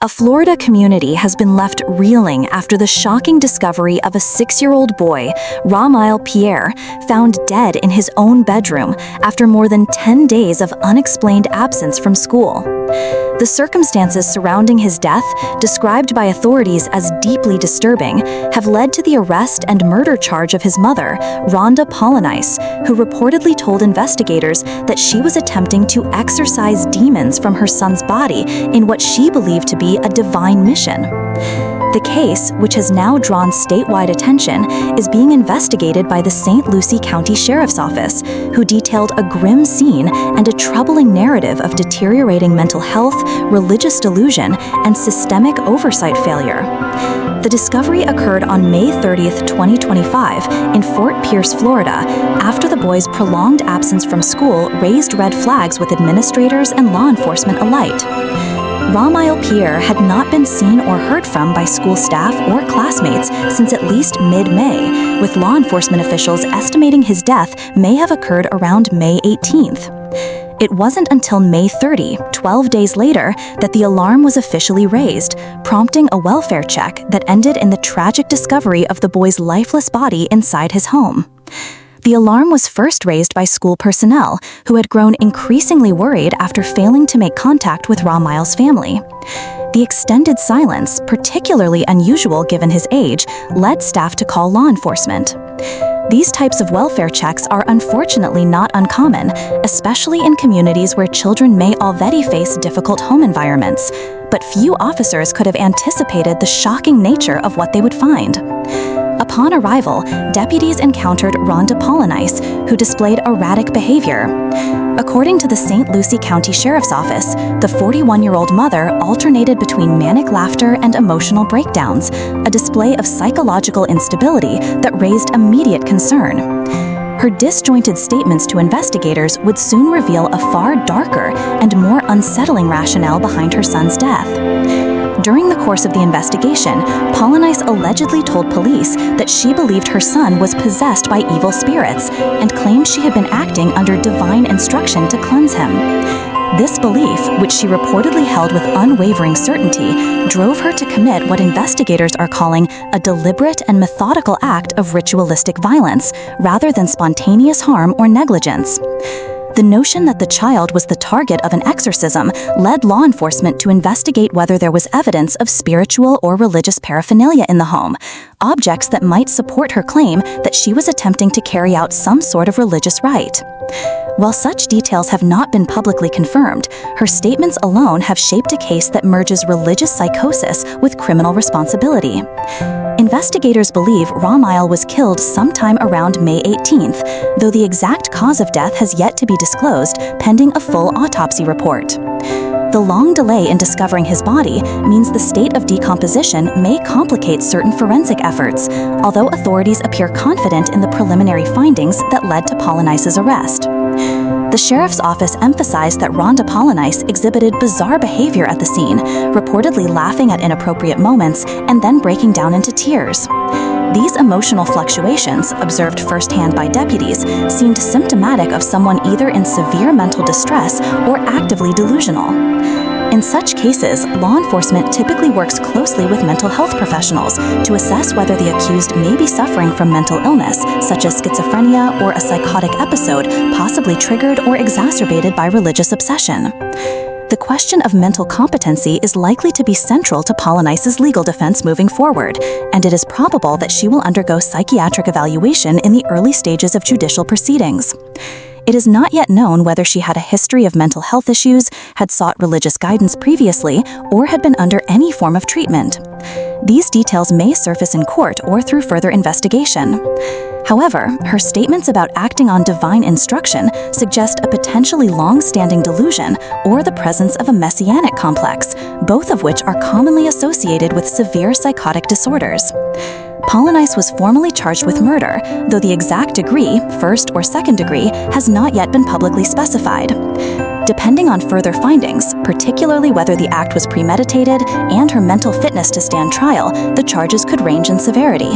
A Florida community has been left reeling after the shocking discovery of a 6-year-old boy, Pierre, found dead in his own bedroom after more than 10 days of unexplained absence from school. The circumstances surrounding his death, described by authorities as deeply disturbing, have led to the arrest and murder charge of his mother, Rhonda Paulynice, who reportedly told investigators that she was attempting to exorcise demons from her son's body in what she believed to be a divine mission. The case, which has now drawn statewide attention, is being investigated by the St. Lucie County Sheriff's Office, who detailed a grim scene and a troubling narrative of deteriorating mental health, religious delusion, and systemic oversight failure. The discovery occurred on May 30, 2025, in Fort Pierce, Florida, after the boy's prolonged absence from school raised red flags with administrators and law enforcement alike. Pierre had not been seen or heard from by school staff or classmates since at least mid-May, with law enforcement officials estimating his death may have occurred around May 18th. It wasn't until May 30, 12 days later, that the alarm was officially raised, prompting a welfare check that ended in the tragic discovery of the boy's lifeless body inside his home. The alarm was first raised by school personnel, who had grown increasingly worried after failing to make contact with Pierre's family. The extended silence, particularly unusual given his age, led staff to call law enforcement. These types of welfare checks are unfortunately not uncommon, especially in communities where children may already face difficult home environments, but few officers could have anticipated the shocking nature of what they would find. Upon arrival, deputies encountered Rhonda Paulynice, who displayed erratic behavior. According to the St. Lucie County Sheriff's Office, the 41-year-old mother alternated between manic laughter and emotional breakdowns, a display of psychological instability that raised immediate concern. Her disjointed statements to investigators would soon reveal a far darker and more unsettling rationale behind her son's death. During the course of the investigation, Paulynice allegedly told police that she believed her son was possessed by evil spirits and claimed she had been acting under divine instruction to cleanse him. This belief, which she reportedly held with unwavering certainty, drove her to commit what investigators are calling a deliberate and methodical act of ritualistic violence, rather than spontaneous harm or negligence. The notion that the child was the target of an exorcism led law enforcement to investigate whether there was evidence of spiritual or religious paraphernalia in the home, objects that might support her claim that she was attempting to carry out some sort of religious rite. While such details have not been publicly confirmed, her statements alone have shaped a case that merges religious psychosis with criminal responsibility. Investigators believe Pierre was killed sometime around May 18th, though the exact cause of death has yet to be disclosed, pending a full autopsy report. The long delay in discovering his body means the state of decomposition may complicate certain forensic efforts, although authorities appear confident in the preliminary findings that led to Paulynice's arrest. The sheriff's office emphasized that Rhonda Paulynice exhibited bizarre behavior at the scene, reportedly laughing at inappropriate moments and then breaking down into tears. These emotional fluctuations, observed firsthand by deputies, seemed symptomatic of someone either in severe mental distress or actively delusional. In such cases, law enforcement typically works closely with mental health professionals to assess whether the accused may be suffering from mental illness, such as schizophrenia or a psychotic episode possibly triggered or exacerbated by religious obsession. The question of mental competency is likely to be central to Paulynice's legal defense moving forward, and it is probable that she will undergo psychiatric evaluation in the early stages of judicial proceedings. It is not yet known whether she had a history of mental health issues, had sought religious guidance previously, or had been under any form of treatment. These details may surface in court or through further investigation. However, her statements about acting on divine instruction suggest a potentially long-standing delusion or the presence of a messianic complex, both of which are commonly associated with severe psychotic disorders. Paulynice was formally charged with murder, though the exact degree, first or second degree, has not yet been publicly specified. Depending on further findings, particularly whether the act was premeditated and her mental fitness to stand trial, the charges could range in severity.